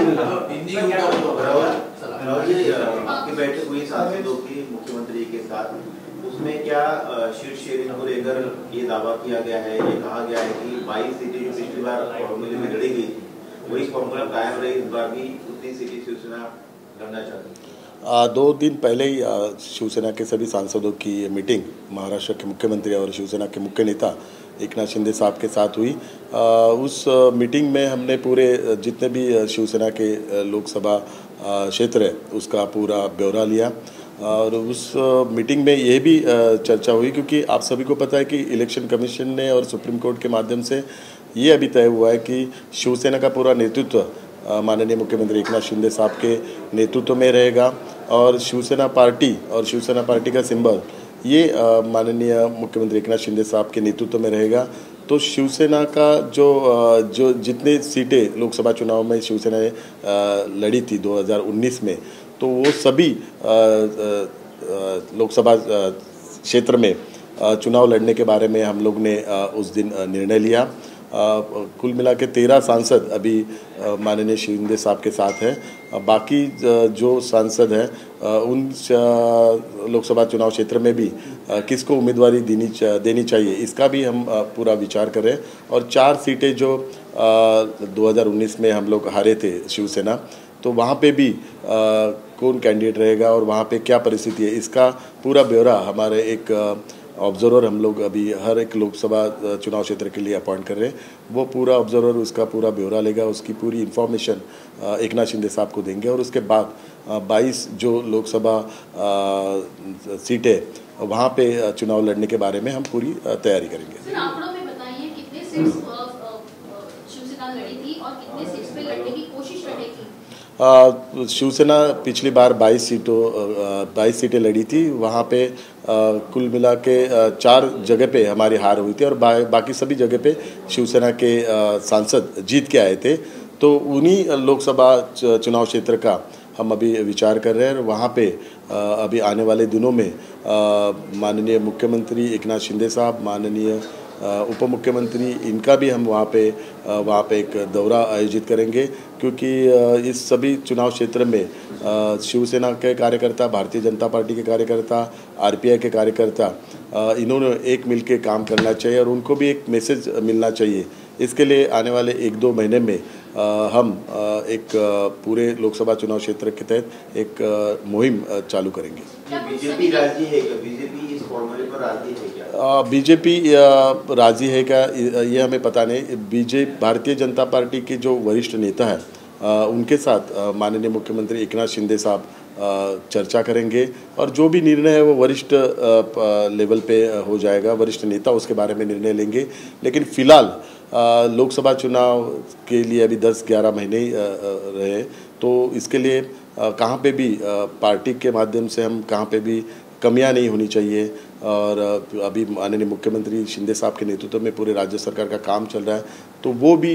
राहुल जी, आपकी बैठक हुई सांसदों की मुख्यमंत्री के साथ, उसमें क्या सीट शेयरिंग को लेकर ये दावा किया गया है, ये कहा गया है कि 22 सीटें जो पिछली बार फॉर्मूले में लड़ी गई थी वही फॉर्मूला कायम रहे, इस बार भी उतनी सीटें शिवसेना लड़ना चाहती है। 2 दिन पहले ही शिवसेना के सभी सांसदों की मीटिंग महाराष्ट्र के मुख्यमंत्री और शिवसेना के मुख्य नेता एकनाथ शिंदे साहब के साथ हुई। उस मीटिंग में हमने पूरे जितने भी शिवसेना के लोकसभा क्षेत्र है उसका पूरा ब्यौरा लिया और उस मीटिंग में ये भी चर्चा हुई, क्योंकि आप सभी को पता है कि इलेक्शन कमीशन ने और सुप्रीम कोर्ट के माध्यम से ये अभी तय हुआ है कि शिवसेना का पूरा नेतृत्व माननीय मुख्यमंत्री एकनाथ शिंदे साहब के नेतृत्व में रहेगा और शिवसेना पार्टी और शिवसेना पार्टी का सिंबल ये माननीय मुख्यमंत्री एकनाथ शिंदे साहब के नेतृत्व में रहेगा। तो शिवसेना का जो जितने सीटें लोकसभा चुनाव में शिवसेना ने लड़ी थी 2019 में, तो वो सभी लोकसभा क्षेत्र में चुनाव लड़ने के बारे में हम लोग ने उस दिन निर्णय लिया। कुल मिला के 13 सांसद अभी माननीय शिंदे साहब के साथ हैं। बाकी जो सांसद हैं उन लोकसभा चुनाव क्षेत्र में भी किसको उम्मीदवारी देनी चाहिए, इसका भी हम पूरा विचार करें। और 4 सीटें जो 2019 में हम लोग हारे थे शिवसेना, तो वहाँ पे भी कौन कैंडिडेट रहेगा और वहाँ पे क्या परिस्थिति है, इसका पूरा ब्यौरा हमारे एक ऑब्जर्वर हम लोग अभी हर एक लोकसभा चुनाव क्षेत्र के लिए अपॉइंट कर रहे हैं। वो पूरा ऑब्जर्वर उसका पूरा ब्यौरा लेगा, उसकी पूरी इन्फॉर्मेशन एकनाथ शिंदे साहब को देंगे और उसके बाद 22 जो लोकसभा सीटें वहाँ पे चुनाव लड़ने के बारे में हम पूरी तैयारी करेंगे। सर, आंकड़ों में बताइए कितने सीट्स शिवसेना लड़ी थी और कितने सीट्स पे लड़ने की कोशिश रहेगी? शिवसेना पिछली बार 22 सीटें लड़ी थी। वहाँ पे कुल मिला के 4 जगह पे हमारी हार हुई थी और बाकी सभी जगह पे शिवसेना के सांसद जीत के आए थे। तो उन्हीं लोकसभा चुनाव क्षेत्र का हम अभी विचार कर रहे हैं और वहाँ पे अभी आने वाले दिनों में माननीय मुख्यमंत्री एकनाथ शिंदे साहब, माननीय उप मुख्यमंत्री, इनका भी हम वहाँ पे एक दौरा आयोजित करेंगे, क्योंकि इस सभी चुनाव क्षेत्र में शिवसेना के कार्यकर्ता, भारतीय जनता पार्टी के कार्यकर्ता, आरपीआई के कार्यकर्ता, इन्होंने एक मिल के काम करना चाहिए और उनको भी एक मैसेज मिलना चाहिए। इसके लिए आने वाले 1-2 महीने में हम एक पूरे लोकसभा चुनाव क्षेत्र के तहत एक मुहिम चालू करेंगे। बीजेपी राजी है क्या? बीजेपी इस फॉर्मूले पर राजी है क्या? बीजेपी राजी है क्या ये हमें पता नहीं। भारतीय जनता पार्टी के जो वरिष्ठ नेता हैं उनके साथ माननीय मुख्यमंत्री एकनाथ शिंदे साहब चर्चा करेंगे और जो भी निर्णय है वो वरिष्ठ लेवल पे हो जाएगा, वरिष्ठ नेता उसके बारे में निर्णय लेंगे। लेकिन फिलहाल लोकसभा चुनाव के लिए अभी 10-11 महीने ही रहे, तो इसके लिए कहाँ पे भी पार्टी के माध्यम से हम कहाँ पे भी कमियां नहीं होनी चाहिए और अभी माननीय मुख्यमंत्री शिंदे साहब के नेतृत्व में पूरे राज्य सरकार का काम चल रहा है, तो वो भी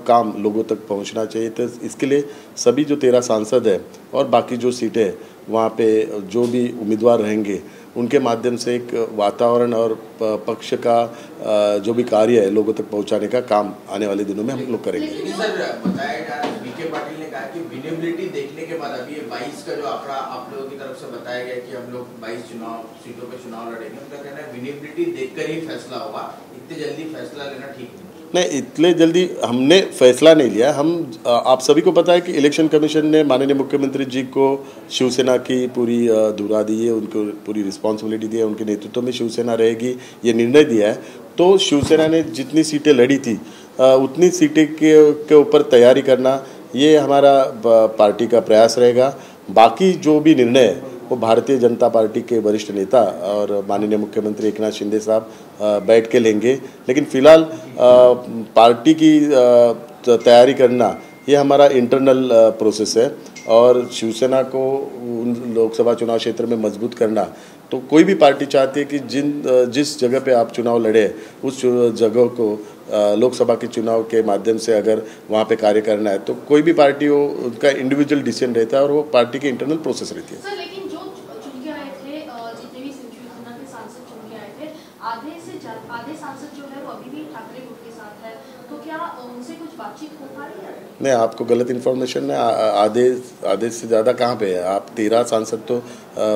काम लोगों तक पहुंचना चाहिए। तो इसके लिए सभी जो 13 सांसद हैं और बाकी जो सीटें हैं वहाँ पे जो भी उम्मीदवार रहेंगे उनके माध्यम से एक वातावरण और पक्ष का जो भी कार्य है लोगों तक पहुंचाने का काम आने वाले दिनों में हम लोग करेंगे। सर, बताया जा रहा है, बीके पाटिल ने कहा कि विनेबिलिटी देखने के बाद अभी ये 22 का जो आंकड़ा आप लोगों की तरफ से बताया गया कि हम लोग 22 सीटों पे चुनाव लड़ेंगे, उनका कहना है विनेबिलिटी देखकर ही फैसला होगा, इतने जल्दी फैसला लेना ठीक नहीं। इतने जल्दी हमने फैसला नहीं लिया। हम आप सभी को पता है कि इलेक्शन कमीशन ने माननीय मुख्यमंत्री जी को शिवसेना की पूरी धुरा दी है, उनको पूरी रिस्पॉन्सिबिलिटी दी है, उनके नेतृत्व में शिवसेना रहेगी ये निर्णय दिया है। तो शिवसेना ने जितनी सीटें लड़ी थी उतनी सीटें के ऊपर तैयारी करना ये हमारा पार्टी का प्रयास रहेगा। बाकी जो भी निर्णय है वो भारतीय जनता पार्टी के वरिष्ठ नेता और माननीय मुख्यमंत्री एकनाथ शिंदे साहब बैठ के लेंगे। लेकिन फिलहाल पार्टी की तैयारी करना ये हमारा इंटरनल प्रोसेस है और शिवसेना को लोकसभा चुनाव क्षेत्र में मजबूत करना, तो कोई भी पार्टी चाहती है कि जिस जगह पे आप चुनाव लड़े उस जगह को लोकसभा के चुनाव के माध्यम से अगर वहाँ पे कार्य करना है, तो कोई भी पार्टी हो उनका इंडिविजुअल डिसीजन रहता है और वो पार्टी की इंटरनल प्रोसेस रहती है। सर, लेकिन जो चुन के आए थे, जितने भी शिवसेना के सांसद चुन के आए थे, आधे सांसद जो है वो अभी भी ठाकरे गुट के साथ है, तो क्या उनसे कुछ बातचीत हो पा रही है? नहीं, आपको गलत इन्फॉर्मेशन है। आधे से ज़्यादा कहाँ पे है? आप 13 सांसद तो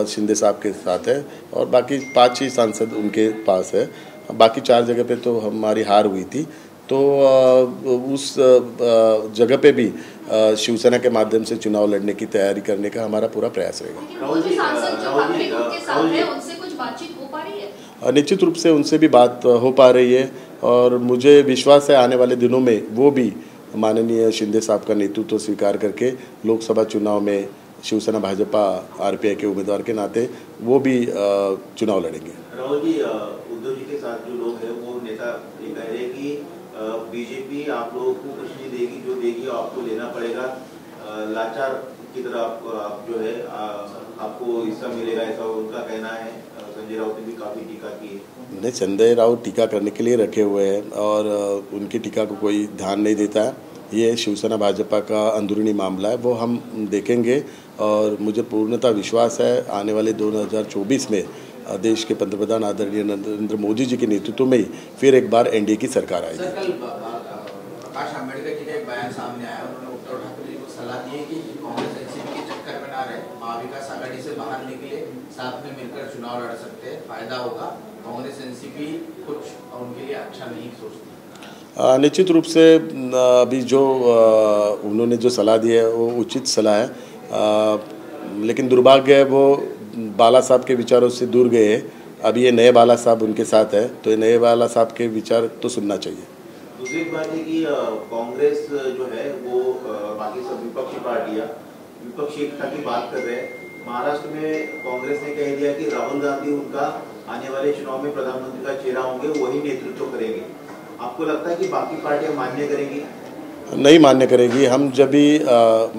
शिंदे साहब के साथ है और बाकी 5 ही सांसद उनके पास है। बाकी 4 जगह पे तो हमारी हार हुई थी, तो उस जगह पे भी शिवसेना के माध्यम से चुनाव लड़ने की तैयारी करने का हमारा पूरा प्रयास रहेगा। वो जो सांसद जो ठाकरे ग्रुप के साथ है, उनसे कुछ बातचीत हो पा रही है? निश्चित रूप से उनसे भी बात हो पा रही है और मुझे विश्वास है आने वाले दिनों में वो भी माननीय शिंदे साहब का नेतृत्व स्वीकार करके लोकसभा चुनाव में शिवसेना भाजपा आरपीआई के उम्मीदवार के नाते वो भी चुनाव लड़ेंगे। राहुल जी, उद्धव जी के साथ जो लोग हैं वो नेता ये कह रहे हैं कि बीजेपी आप लोगों को कुछ नहीं देगी, जो देगी आपको लेना पड़ेगा, लाचार की तरह आप जो है आपको हिस्सा मिलेगा, ऐसा उनका कहना है। संजय राउत ने भी काफी टीका की है। नहीं, संजय राउत टीका करने के लिए रखे हुए हैं और उनकी टीका को कोई ध्यान नहीं देता है। ये शिवसेना भाजपा का अंदरूनी मामला है, वो हम देखेंगे और मुझे पूर्णतः विश्वास है आने वाले 2024 में देश के पंतप्रधान आदरणीय नरेंद्र मोदी जी के नेतृत्व में ही फिर एक बार एनडीए की सरकार आएगी। सर, कल प्रकाश आंबेडकर जी का एक बयान सामने आया, उन्होंने उद्धव ठाकरे जी को सलाह दी है कि कांग्रेस एनसीपी के चक्कर में ना रहे, महाविकास आघाड़ी से बाहर निकले, साथ में मिलकर चुनाव लड़ सकते हैं, फायदा होगा। कांग्रेस एनसीपी कुछ उनके लिए अच्छा नहीं सोचती। निश्चित रूप से अभी जो उन्होंने जो सलाह दी है वो उचित सलाह है, लेकिन दुर्भाग्य है वो बाला साहब के विचारों से दूर गए। अभी ये नए बाला साहब उनके साथ है, तो ये नए बाला साहब के विचार तो सुनना चाहिए। दूसरी बात है कि कांग्रेस जो है वो बाकी सब विपक्षी पार्टियां विपक्षी एकता की बात कर रहे हैं। महाराष्ट्र में कांग्रेस ने कह दिया कि राहुल गांधी उनका आने वाले चुनाव में प्रधानमंत्री का चेहरा होंगे, वही नेतृत्व करेंगे। आपको लगता है कि बाकी पार्टियां मान्य करेंगी? नहीं मान्य करेगी। हम जब भी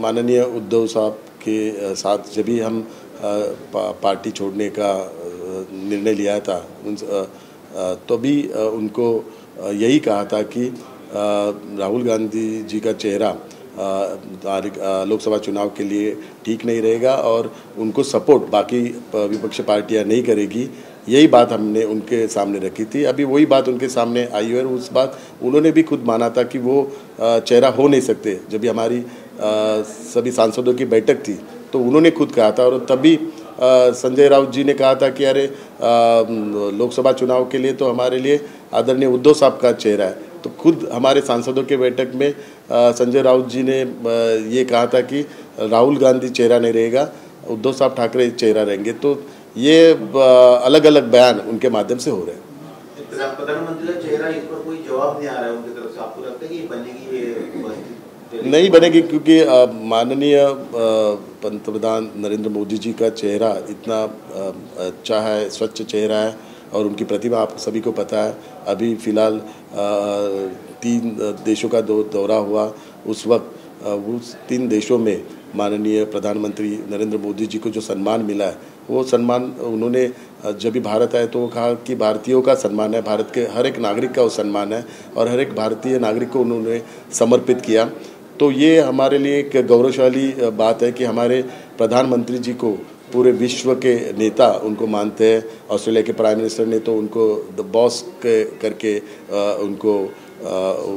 माननीय उद्धव साहब के साथ जब भी हम पार्टी छोड़ने का निर्णय लिया था, तो भी उनको यही कहा था कि राहुल गांधी जी का चेहरा लोकसभा चुनाव के लिए ठीक नहीं रहेगा और उनको सपोर्ट बाकी विपक्ष पार्टियां नहीं करेगी। यही बात हमने उनके सामने रखी थी। अभी वही बात उनके सामने आई है और उस बात उन्होंने भी खुद माना था कि वो चेहरा हो नहीं सकते। जब भी हमारी सभी सांसदों की बैठक थी तो उन्होंने खुद कहा था और तभी संजय राउत जी ने कहा था कि अरे लोकसभा चुनाव के लिए तो हमारे लिए आदरणीय उद्धव साहब का चेहरा है। तो खुद हमारे सांसदों के बैठक में संजय राउत जी ने ये कहा था कि राहुल गांधी चेहरा नहीं रहेगा, उद्धव साहब ठाकरे चेहरा रहेंगे। तो ये अलग अलग बयान उनके माध्यम से हो रहे हैं। प्रधानमंत्री का चेहरा, इस पर कोई जवाब नहीं आ रहा है उनकी तरफ से। आपको लगता है कि ये बनेगी? ये नहीं बनेगी, क्योंकि माननीय पंतप्रधान नरेंद्र मोदी जी का चेहरा इतना अच्छा है, स्वच्छ चेहरा है और उनकी प्रतिभा आप सभी को पता है। अभी फिलहाल 3 देशों का दौरा हुआ, उस वक्त उस 3 देशों में माननीय प्रधानमंत्री नरेंद्र मोदी जी को जो सम्मान मिला है, वो सम्मान उन्होंने जब भी भारत आए तो वो कहा कि भारतीयों का सम्मान है, भारत के हर एक नागरिक का वो सम्मान है और हर एक भारतीय नागरिक को उन्होंने समर्पित किया। तो ये हमारे लिए एक गौरवशाली बात है कि हमारे प्रधानमंत्री जी को पूरे विश्व के नेता उनको मानते हैं। ऑस्ट्रेलिया के प्राइम मिनिस्टर ने तो उनको द बॉस करके उनको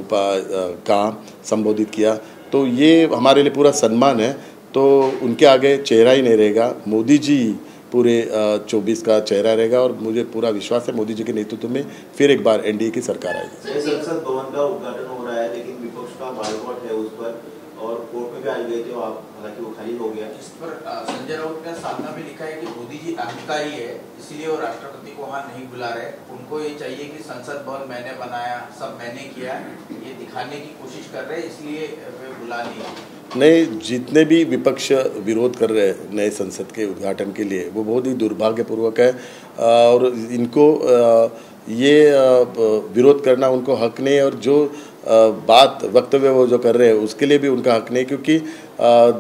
कहा, संबोधित किया। तो ये हमारे लिए पूरा सम्मान है। तो उनके आगे चेहरा ही नहीं रहेगा, मोदी जी पूरे 24 का चेहरा रहेगा और मुझे पूरा विश्वास है मोदी जी के नेतृत्व में फिर एक बार एनडीए की सरकार आएगी। संसद भवन का उद्घाटन हो रहा है, लेकिन विपक्ष का बायकॉट है उस पर और कोर्ट में भी आज गए थे, हालांकि वो खारिज हो गया। इस पर संजय राउत ने सामना में लिखा है कि मोदी जी अहंकारी है, इसलिए वो राष्ट्रपति को वहाँ नहीं बुला रहे। उनको ये चाहिए कि संसद भवन मैंने बनाया, सब मैंने किया, ये दिखाने की कोशिश कर रहे हैं, इसलिए वे बुला नहीं। जितने भी विपक्ष विरोध कर रहे हैं नए संसद के उद्घाटन के लिए, वो बहुत ही दुर्भाग्यपूर्वक है और इनको ये विरोध करना उनको हक नहीं है और जो बात वक्तव्य वो जो कर रहे हैं उसके लिए भी उनका हक नहीं, क्योंकि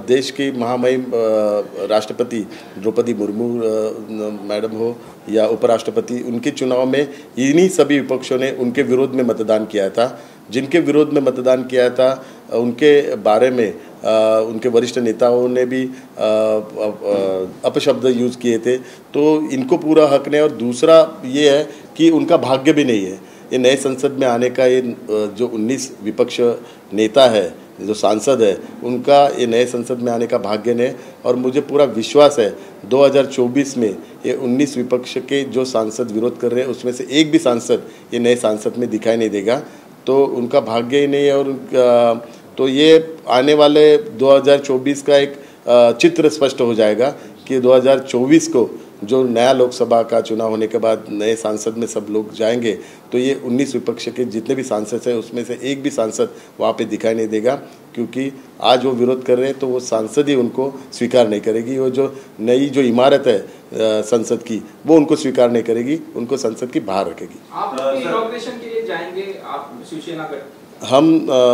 देश की महामहिम राष्ट्रपति द्रौपदी मुर्मू मैडम हो या उपराष्ट्रपति, उनके चुनाव में इन्हीं सभी विपक्षों ने उनके विरोध में मतदान किया था। जिनके विरोध में मतदान किया था उनके बारे में उनके वरिष्ठ नेताओं ने भी अपशब्द यूज़ किए थे। तो इनको पूरा हक नहीं। और दूसरा ये है कि उनका भाग्य भी नहीं है ये नए संसद में आने का। ये जो 19 विपक्ष नेता है जो सांसद है उनका ये नए संसद में आने का भाग्य नहीं, और मुझे पूरा विश्वास है 2024 में ये 19 विपक्ष के जो सांसद विरोध कर रहे हैं उसमें से एक भी सांसद ये नए सांसद में दिखाई नहीं देगा, तो उनका भाग्य ही नहीं है। और तो ये आने वाले 2024 का एक चित्र स्पष्ट हो जाएगा कि 2024 को जो नया लोकसभा का चुनाव होने के बाद नए सांसद में सब लोग जाएंगे, तो ये 19 विपक्ष के जितने भी सांसद हैं उसमें से एक भी सांसद वहाँ पे दिखाई नहीं देगा, क्योंकि आज वो विरोध कर रहे हैं तो वो सांसद ही उनको स्वीकार नहीं करेगी। वो जो नई जो इमारत है संसद की वो उनको स्वीकार नहीं करेगी, उनको संसद की बाहर रखेगी। आप इनॉग्रेशन के लिए जाएंगे, आप शिवसेना का? हम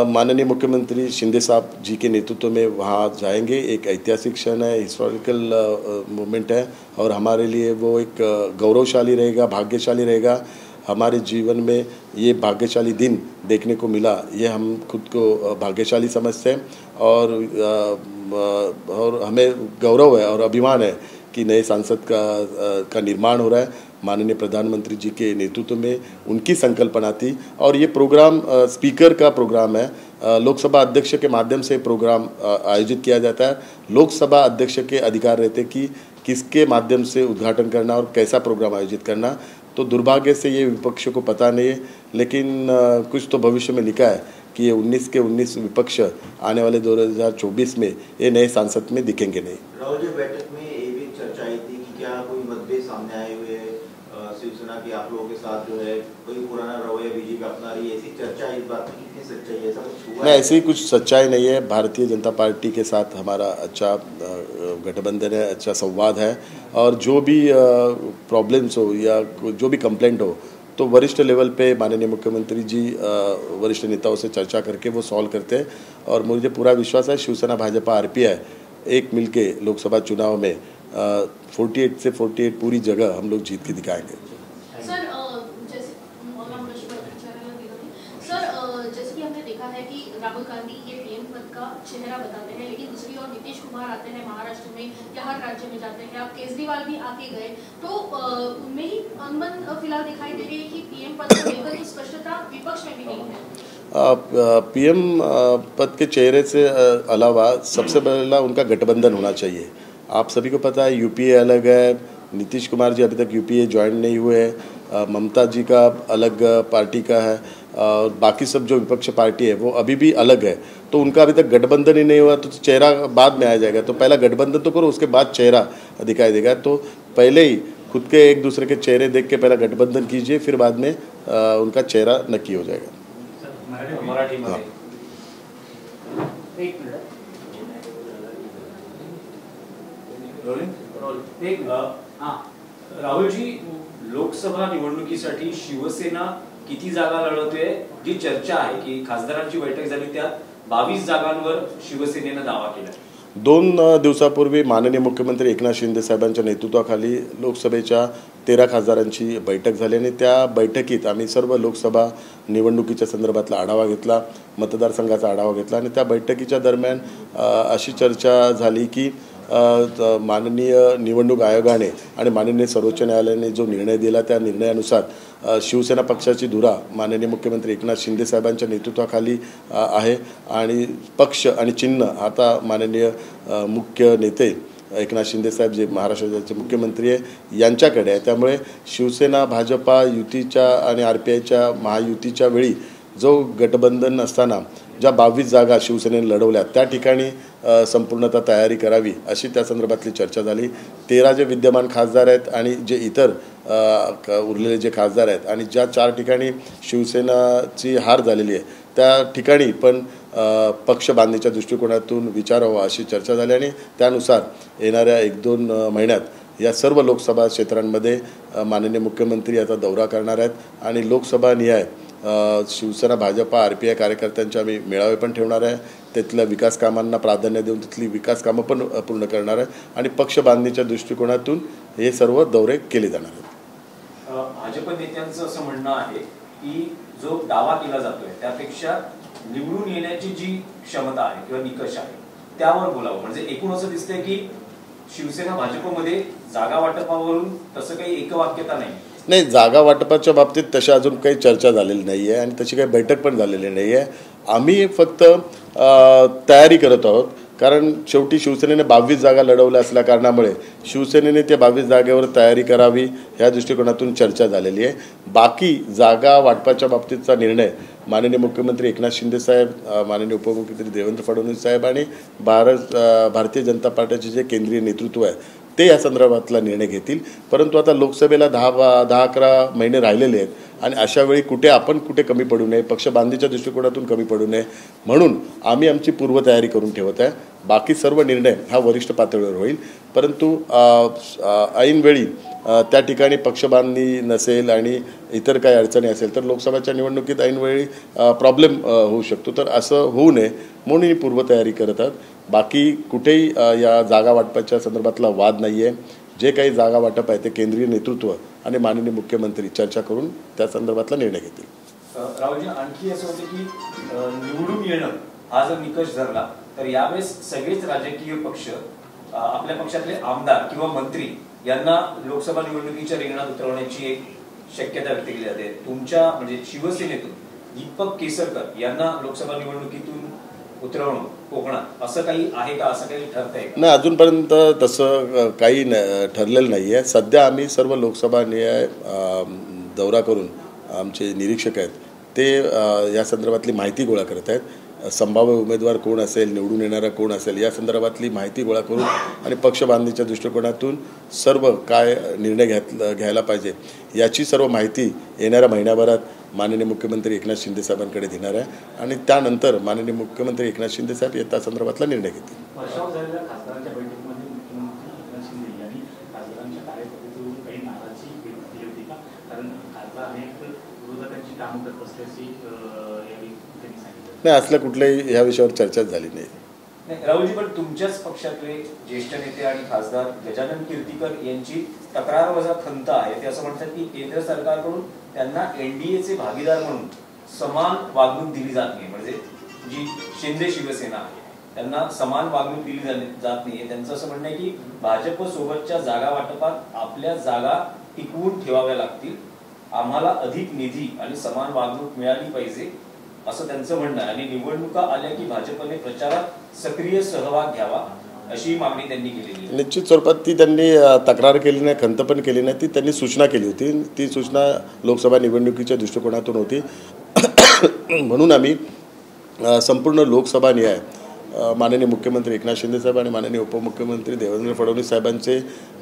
माननीय मुख्यमंत्री शिंदे साहब जी के नेतृत्व में वहाँ जाएंगे। एक ऐतिहासिक क्षण है, हिस्टोरिकल मोमेंट है, और हमारे लिए वो एक गौरवशाली रहेगा, भाग्यशाली रहेगा। हमारे जीवन में ये भाग्यशाली दिन देखने को मिला, ये हम खुद को भाग्यशाली समझते हैं, और हमें गौरव है और अभिमान है कि नए सांसद का निर्माण हो रहा है। माननीय प्रधानमंत्री जी के नेतृत्व में उनकी संकल्पना थी, और ये प्रोग्राम स्पीकर का प्रोग्राम है। लोकसभा अध्यक्ष के माध्यम से प्रोग्राम आयोजित किया जाता है। लोकसभा अध्यक्ष के अधिकार रहते कि किसके माध्यम से उद्घाटन करना और कैसा प्रोग्राम आयोजित करना। तो दुर्भाग्य से ये विपक्ष को पता नहीं है, लेकिन कुछ तो भविष्य में लिखा है कि ये 19 के 19 विपक्ष आने वाले 2024 में ये नए सांसद में दिखेंगे नहीं। राहुल जी, बैठक में ये भी चर्चा आई थी कि क्या कोई मतभेद सामने आए हुए शिवसेना के आप लोगों के साथ जो है कोई पुराना रवैया बीजेपी अपना रही है, ऐसी चर्चा इस बात में कितनी सच्चाई है? ऐसा कुछ हुआ? नहीं, ऐसी कुछ सच्चाई नहीं है। भारतीय जनता पार्टी के साथ हमारा अच्छा गठबंधन है, अच्छा संवाद है, और जो भी प्रॉब्लम्स हो या जो भी कंप्लेंट हो तो वरिष्ठ लेवल पे माननीय मुख्यमंत्री जी वरिष्ठ नेताओं से चर्चा करके वो सॉल्व करते हैं। और मुझे पूरा विश्वास है शिवसेना भाजपा आरपीआई एक मिलके लोकसभा चुनाव में 48 से 48 पूरी जगह हम लोग जीत के दिखाएंगे। जैसे कि हमने देखा है कि राहुल गांधी ये पीएम पद का चेहरा बताते हैं, लेकिन दूसरी ओर नीतीश कुमार आते हैं महाराष्ट्र में या हर राज्य में जाते हैं, अब केजरीवाल भी आके गए, तो उनमें ही अनबन फिलहाल दिखाई दे रही है कि पीएम पद को लेकर तो स्पष्टता विपक्ष में भी नहीं है। पीएम पद के चेहरे से अलावा सबसे पहला उनका गठबंधन होना चाहिए। आप सभी को पता है यूपीए अलग है, नीतीश कुमार जी अभी तक यूपीए ज्वाइन नहीं हुए हैं, ममता जी का अलग पार्टी का है, और बाकी सब जो विपक्ष पार्टी है वो अभी भी अलग है, तो उनका अभी तक गठबंधन ही नहीं हुआ, तो चेहरा बाद में आ जाएगा। तो पहला गठबंधन तो करो, उसके बाद चेहरा दिखाई देगा। तो पहले ही खुद के एक दूसरे के चेहरे देख के पहला गठबंधन कीजिए, फिर बाद में उनका चेहरा नक्की हो जाएगा। राहुल जी, लोकसभा निवडणुकीसाठी शिवसेना किती जागा लढवते? जी चर्चा आहे की खासदारांची बैठक झाली त्यात 22 जागांवर शिवसेनेने दावा केला। 2 दिवसापूर्वी माननीय मुख्यमंत्री एकनाथ शिंदे साहेबांच्या नेतृत्वाखाली लोकसभेच्या 13 खासदारांची बैठक झाली, आणि त्या बैठकीत आम्ही सर्व लोकसभा निवडणुकीच्या संदर्भातला आढावा घेतला, मतदारसंघाचा आढावा घेतला, आणि त्या बैठकीच्या दरम्यान अशी चर्चा झाली की माननीय निवडणूक आयोगाने आणि माननीय सर्वोच्च न्यायालयाने जो निर्णय दिला त्या निर्णयानुसार शिवसेना पक्षाची धुरा माननीय मुख्यमंत्री एकनाथ शिंदे साहेबांच्या नेतृत्वाखाली आहे, आणि पक्ष आणि चिन्ह आता माननीय मुख्य नेते एकनाथ शिंदे साहेब जे महाराष्ट्राचे मुख्यमंत्री आहे यांच्याकडे आहे। त्यामुळे शिवसेना भाजपा युतीच्या आणि आरपीआयच्या महायुतीच्या वेळी जो गठबंधन असताना ज्या 22 जागा शिवसेनेने लढवल्या त्या ठिकाणी संपूर्णतः तयारी करावी अशी त्या संदर्भातली चर्चा झाली। 13 जे विद्यमान खासदार आहेत आणि जे इतर उरलेले जे खासदार आहेत आणि ज्या 4 ठिकाणी शिवसेनाची हार झालेली आहे त्या ठिकाणी पण पक्ष बांधणीच्या दृष्टिकोनातून विचार व्हावा अशी चर्चा झाली, आणि त्यानुसार येणाऱ्या 1-2 महिन्यात या सर्व लोकसभा क्षेत्रांमध्ये माननीय मुख्यमंत्री आता दौरा करणार आहेत आणि लोकसभा निहाय शिवसेना भाजपा आरपीआय कार्यकर्त्यांचे आम्ही मेळावे पण ठेवणार आहे। तिथल्या विकास कामांना प्राधान्य देऊन तिथली विकास कामं पण पूर्ण करणार आहे आणि पक्ष बांधणीच्या दृष्टिकोनातून हे सर्व दौरे केले जाणार आहेत। भाजप नेत्यांचं असं म्हणणं आहे की जो दावा केला जातोय त्यापेक्षा निवडून येण्याची जी क्षमता आहे किंवा निकष आहे त्यावर बोलावं, म्हणजे एकूण असं दिसतंय की शिवसेना भाजपमध्ये जागा वाटपावरून तसं काही एकवाक्यता नाही। जागा वाटपाच्या बाबतीत तशा अजून काही चर्चा झालेली नाही आहे आणि तशी काही बैठक पण झालेली नाही आहे। आम्ही फक्त तयारी करत आहोत. कारण शेवटी शिवसेनेने 22 जागा लढवल्या असल्या कारणामुळे शिवसेनेने त्या 22 जागेवर तयारी करावी ह्या दृष्टिकोनातून चर्चा झालेली आहे. बाकी जागा वाटपाच्या बाबतीतचा निर्णय माननीय मुख्यमंत्री एकनाथ शिंदे साहेब, माननीय उपमुख्यमंत्री देवेंद्र फडणवीस साहेब आणि भारतीय जनता पार्टीचे जे केंद्रीय नेतृत्व आहे ते या संदर्भातला निर्णय घेतील. परंतु आता लोकसभेला 10-11 महिने राहिलेले आहेत आणि अशा वेळी आपण कुठे कमी पडू नये, पक्षबांधीच्या दृष्टिकोनातून कमी पडू नये म्हणून आम्ही आमची पूर्वतयारी करून ठेवत आहे. बाकी सर्व निर्णय हा वरिष्ठ पातळीवर होईल. परंतु ऐनवेळी त्या ठिकाणी पक्षबांधणी नसेल आणि इतर काही अडचणी असेल तर लोकसभेच्या निवडणुकीत ऐनवेळी प्रॉब्लेम होऊ शकतो. तर असं होऊ नये म्हणून ही पूर्वतयारी करतात. बाकी कुठेही या जागा वाटपाच्या संदर्भातला वाद नाही आहे. जे काही जागा वाटप आहे ते केंद्रीय नेतृत्व आणि माननीय मुख्यमंत्री चर्चा करून त्या संदर्भातला निर्णय घेतील. राहुलजी, आणखी असं होतं की निवडून येणं हा जर निकष धरला तर यावेळेस सगळेच राजकीय पक्ष आपल्या पक्षातले आमदार किंवा मंत्री यांना लोकसभा निवडणुकीच्या रिंगणात उतरवण्याची एक शक्यता व्यक्त केली जाते. तुमच्या म्हणजे शिवसेनेतून दीपक केसरकर यांना लोकसभा निवडणुकीतून उतरवणं कोकणात असं काही आहे का, असं काही ठरतंय का? नाही, अजूनपर्यंत तसं काही ठरलेलं नाही आहे. सध्या आम्ही सर्व लोकसभा दौरा करून आमचे निरीक्षक आहेत ते या संदर्भातली माहिती गोळा करत आहेत. संभाव्य उमेदवार कोण असेल, निवडून येणारा कोण असेल या संदर्भातली माहिती गोळा करून आणि पक्षबांधणीच्या दृष्टिकोनातून सर्व काय निर्णय घ्यायला पाहिजे याची सर्व माहिती येणाऱ्या महिन्याभरात माननीय मुख्यमंत्री एकनाथ शिंदे साहेबांकडे देणार आहे आणि त्यानंतर माननीय मुख्यमंत्री एकनाथ शिंदे साहेब या संदर्भातला निर्णय घेतील. खासदारांच्या बैठकीमध्ये मुख्यमंत्री एकनाथ शिंदे यांनी खासदारांच्या कार्यपद्धतीवरून काही नाराजी व्यक्त केली होती का? कारण खासदार अनेक विरोधकांची कामं करत असल्याची त्यांनी सांगितलं. नाही, असल्या कुठल्याही ह्या विषयावर चर्चाच झाली नाही. राहुलजी, पण तुमच्याच पक्षातले ज्येष्ठ नेते आणि खासदार गजानन कीर्तीकर यांची तक्रारवजा खंत आहे. ते असं म्हणतात की केंद्र सरकारकडून त्यांना एनडीएचे भागीदार म्हणून समान वागणूक दिली जात नाही. म्हणजे जी शिंदे शिवसेना आहे त्यांना समान वागणूक दिली जात नाही. त्यांचं असं म्हणणं आहे की भाजप सोबतच्या जागा वाटपात आपल्या जागा टिकवून ठेवाव्या लागतील, आम्हाला अधिक निधी आणि समान वागणूक मिळाली पाहिजे असं त्यांचं म्हणणं आहे. आणि निवडणुका आल्या की भाजपने प्रचारात सक्रिय सहभाग घ्यावा अशी मागणी त्यांनी केलेली आहे. निश्चित स्वरूपात ती त्यांनी तक्रार केली नाही, खंत पण केली नाही, ती त्यांनी सूचना केली होती. ती सूचना लोकसभा निवडणुकीच्या दृष्टिकोनातून होती. म्हणून आम्ही संपूर्ण लोकसभा न्याय माननीय मुख्यमंत्री एकनाथ शिंदे साहेब आणि माननीय उपमुख्यमंत्री देवेंद्र फडणवीस साहेबांचे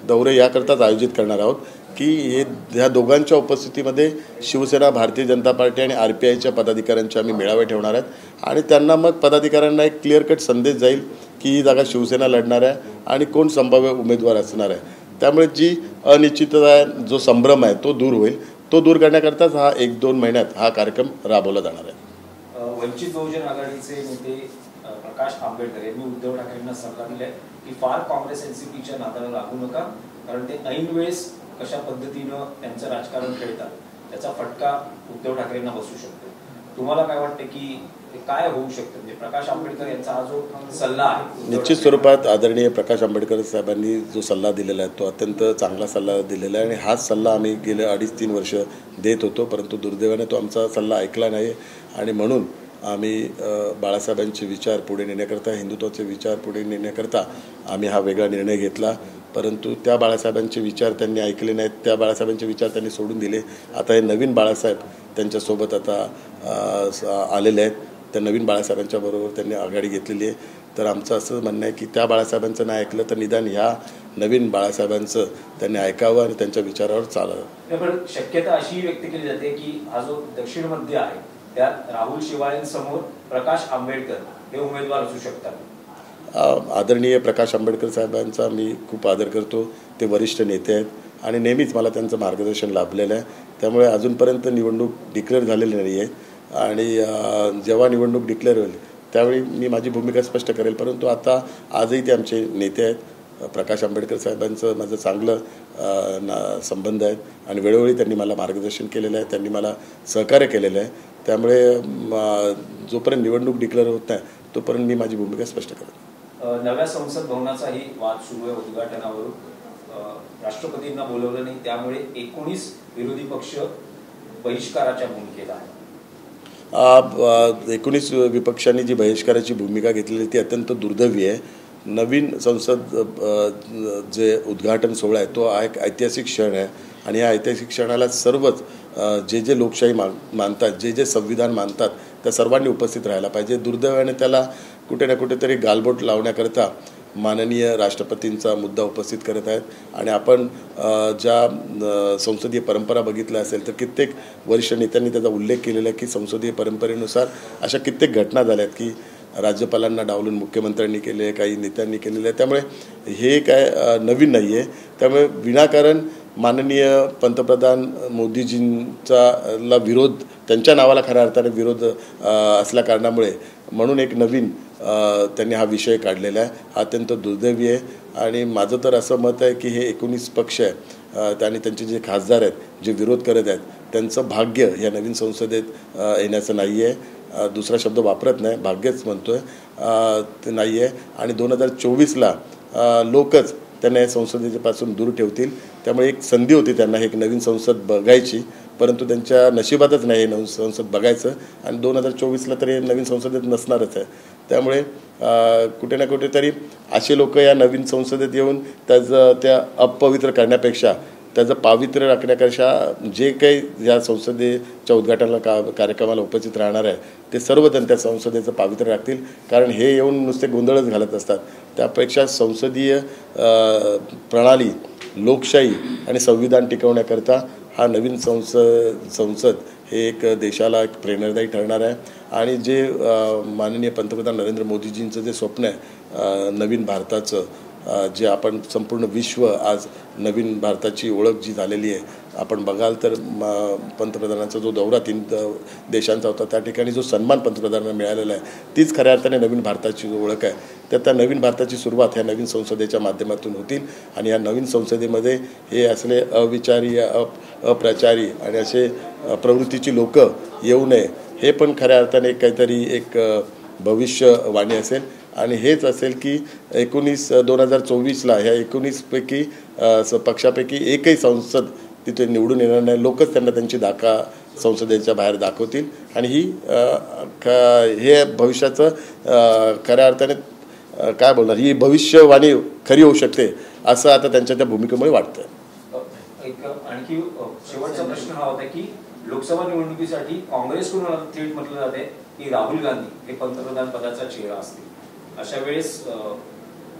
दौरे याकरताच आयोजित करणार आहोत की ह्या दोघांच्या उपस्थितीमध्ये शिवसेना, भारतीय जनता पार्टी आणि RPIच्या पदाधिकाऱ्यांचे आम्ही मेळावे ठेवणार आहेत आणि त्यांना मग पदाधिकाऱ्यांना एक क्लिअर कट संदेश जाईल की ही जागा शिवसेना लढणार आहे आणि कोण संभाव्य उमेदवार असणार आहे. त्यामुळे जी अनिश्चितता आहे, जो संभ्रम आहे तो दूर होईल. तो दूर करण्याकरताच हा 1-2 महिन्यात हा कार्यक्रम राबवला जाणार आहे. वंचित बहुजन आघाडीचे नेते प्रकाश आंबेडकर यांनी उद्धव ठाकरेंना सल्ला दिलाय की फार काँग्रेस NCPच्या नादाला लागू नका, कारण ते ऐन वेळेस कशा पद्धतीनं त्यांचं राजकारण खेळतात त्याचा फटका उद्धव ठाकरेंना बसू शकतो. तुम्हाला काय वाटतं की काय होऊ शकतं? म्हणजे प्रकाश आंबेडकर यांचा हा जो सल्ला आहे, निश्चित स्वरूपात आदरणीय प्रकाश आंबेडकर साहेबांनी जो सल्ला दिलेला आहे तो अत्यंत चांगला सल्ला दिलेला आहे आणि हाच सल्ला आम्ही गेले 2.5-3 वर्ष देत होतो. परंतु दुर्दैवाने तो आमचा सल्ला ऐकला नाही आणि म्हणून आम्ही बाळासाहेबांचे विचार पुढे नेण्याकरता, हिंदुत्वाचे विचार पुढे नेण्याकरता आम्ही हा वेगळा निर्णय घेतला. परंतु त्या बाळासाहेबांचे विचार त्यांनी ऐकले नाहीत, त्या बाळासाहेबांचे विचार त्यांनी सोडून दिले. आता हे नवीन बाळासाहेब त्यांच्यासोबत आता आलेले आहेत. त्या नवीन बाळासाहेबांच्या बरोबर त्यांनी आघाडी घेतलेली आहे. तर आमचं असं म्हणणं आहे की त्या बाळासाहेबांचं नाही ऐकलं तर निदान ह्या नवीन बाळासाहेबांचं त्यांनी ऐकावं आणि त्यांच्या विचारावर चालावं. पण शक्यता अशी व्यक्त केली जाते की हा जो दक्षिण मध्य आहे त्यात राहुल शेवाळेंसमोर प्रकाश आंबेडकर हे उमेदवार असू शकतात. आदरणीय प्रकाश आंबेडकर साहेबांचा मी खूप आदर करतो. ते वरिष्ठ नेते आहेत आणि नेहमीच मला त्यांचं मार्गदर्शन लाभलेलं आहे. त्यामुळे अजूनपर्यंत निवडणूक डिक्लेअर झालेली नाही आहे आणि जेव्हा निवडणूक डिक्लेअर होईल त्यावेळी मी माझी भूमिका स्पष्ट करेल. परंतु आता आजही ते आमचे नेते आहेत. प्रकाश आंबेडकर साहेबांचं माझं चांगलं संबंध आहेत आणि वेळोवेळी त्यांनी मला मार्गदर्शन केलेलं आहे, त्यांनी मला सहकार्य केलेलं आहे. त्यामुळे जोपर्यंत निवडणूक डिक्लेअर होत नाही तोपर्यंत मी माझी भूमिका स्पष्ट करेन. नव्या संसद भवनाचाही वाद सुरू आहे उद्घाटनावरून. राष्ट्रपतींना बोलवलं नाही त्यामुळे 19 विरोधी पक्ष बहिष्काराच्या भूमिकेत आहे. 19 विपक्षांनी जी बहिष्काराची भूमिका घेतलेली ती अत्यंत दुर्दैवी आहे. नवीन संसद जे उद्घाटन सोहळा आहे तो हा एक ऐतिहासिक क्षण आहे आणि या ऐतिहासिक क्षणाला सर्वच जे लोकशाही मानतात, जे संविधान मानतात त्या सर्वांनी उपस्थित राहायला पाहिजे. दुर्दैवाने त्याला कुठे ना कुठेतरी गालबोट लावण्याकरता माननीय राष्ट्रपतींचा मुद्दा उपस्थित करत आहेत. आणि आपण ज्या संसदीय परंपरा बघितल्या असेल तर कित्येक वरिष्ठ नेत्यांनी त्याचा उल्लेख केलेला आहे की संसदीय परंपरेनुसार अशा कित्येक घटना झाल्या आहेत की राज्यपालांना डावलून मुख्यमंत्र्यांनी केले, काही नेत्यांनी केलेले आहे. त्यामुळे हे काय नवीन नाही आहे. त्यामुळे विनाकारण माननीय पंतप्रधान मोदीजींचा विरोध, त्यांच्या नावाला खऱ्या अर्थाने विरोध असल्या कारणामुळे म्हणून एक नवीन त्यांनी हा विषय काढलेला आहे. हा अत्यंत दुर्दैवी आहे. आणि माझं तर असं मत आहे की हे 19 पक्ष आहे आणि त्यांचे जे खासदार आहेत जे विरोध करत आहेत त्यांचं भाग्य या नवीन संसदेत येण्याचं नाही आहे. दुसरा शब्द वापरत नाही, भाग्यच म्हणतोय ते नाही आहे. आणि 2024ला लोकच त्यांना या संसदेपासून दूर ठेवतील. त्यामुळे एक संधी होती त्यांना एक नवीन संसद बघायची, परंतु त्यांच्या नशिबातच नाही हे नवीन संसद बघायचं. आणि 2024ला तरी नवीन संसदेत नसणारच आहे. त्यामुळे कुठे ना कुठेतरी असे लोक या नवीन संसदेत येऊन त्याचं त्या अपवित्र करण्यापेक्षा त्याचं पावित्र्य राखण्याकरता जे काही या संसदेच्या उद्घाटनाला कार्यक्रमाला उपस्थित राहणार आहे ते सर्वजण त्या संसदेचं पावित्र्य राखतील. कारण हे येऊन नुसते गोंधळच घालत असतात. त्यापेक्षा संसदीय प्रणाली, लोकशाही आणि संविधान टिकवण्याकरता हा नवीन संसद हे एक देशाला एक प्रेरणादायी ठरणार आहे. आणि जे माननीय पंतप्रधान नरेंद्र मोदीजींचं जे स्वप्न आहे नवीन भारताचं, जे आपण संपूर्ण विश्व आज नवीन भारताची ओळख जी झालेली आहे, आपण बघाल तर पंतप्रधानांचा जो दौरा 3 देशांचा होता त्या ठिकाणी जो सन्मान पंतप्रधानांना मिळालेला आहे तीच खऱ्या अर्थाने नवीन भारताची ओळख आहे. तर त्या नवीन भारताची सुरुवात ह्या नवीन संसदेच्या माध्यमातून होतील. आणि या नवीन संसदेमध्ये हे असले अविचारी, अप्रचारी आणि असे प्रवृत्तीची लोक येऊ नये, हे पण खऱ्या अर्थाने काहीतरी एक भविष्यवाणी असेल. आणि हेच असेल की 2024ला ह्या 19 पैकी पक्षापैकी एकही संसद तिथे निवडून येणार नाही. लोकच त्यांना त्यांची दाखा संसदेच्या बाहेर दाखवतील. आणि हे भविष्याचं खऱ्या अर्थाने काय बोलणार, ही भविष्यवाणी खरी होऊ शकते असं आता त्यांच्या त्या भूमिकेमुळे वाटतं. एक आणखी शेवटचा प्रश्न हा होता की लोकसभा निवडणुकीसाठी काँग्रेसकडून थेट म्हटलं जाते की राहुल गांधी हे पंतप्रधान पदाचा चेहरा असतील. अशा वेळेस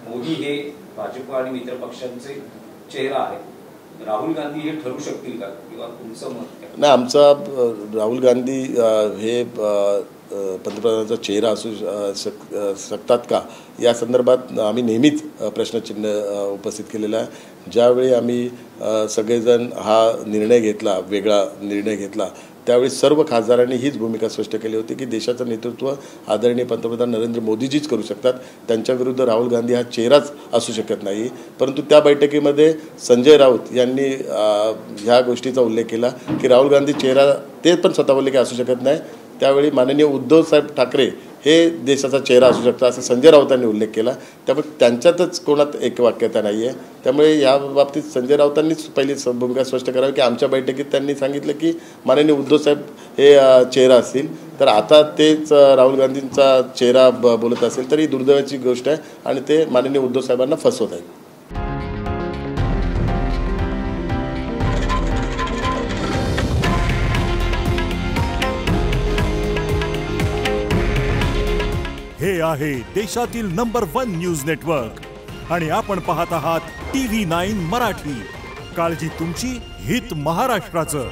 मोदी हे भाजप आणि मित्र पक्षांचे चेहरा आहेत. राहुल गांधी हे ठरू शकतील का, किंवा तुमचं मत काय? नाही, आमचा राहुल गांधी हे पंतप्रधानाचा चेहरा असू शकतात का या संदर्भात आम्ही नेहमीच प्रश्नचिन्ह उपस्थित केलेला आहे. ज्यावेळी आम्ही सगळेजण हा निर्णय घेतला, वेगळा निर्णय घेतला, त्यावेळी सर्व खासदारांनी हीच भूमिका स्पष्ट केली होती की देशाचं नेतृत्व आदरणीय पंतप्रधान नरेंद्र मोदीजीच करू शकतात. त्यांच्याविरुद्ध राहुल गांधी हा चेहराच असू शकत नाही. परंतु त्या बैठकीमध्ये संजय राऊत यांनी ह्या गोष्टीचा उल्लेख केला की राहुल गांधी चेहरा ते पण स्वतः बोलले की असू शकत नाही. त्यावेळी माननीय उद्धवसाहेब ठाकरे हे देशाचा चेहरा असू शकतात असं संजय राऊतांनी उल्लेख केला. त्यामुळे त्यांच्यातच कोणात एकवाक्यता नाही आहे. त्यामुळे या बाबतीत संजय राऊतांनीच पहिली भूमिका स्पष्ट करावी की आमच्या बैठकीत त्यांनी सांगितलं की माननीय उद्धवसाहेब हे चेहरा असतील. तर आता तेच राहुल गांधींचा चेहरा बोलत असेल तर ही दुर्दैवाची गोष्ट आहे आणि ते माननीय उद्धवसाहेबांना फसवत आहेत. हे आहे देशातील नंबर 1 न्यूज नेटवर्क आणि आपण पाहत आहात TV9 मराठी. काळजी तुमची, हित महाराष्ट्राचं.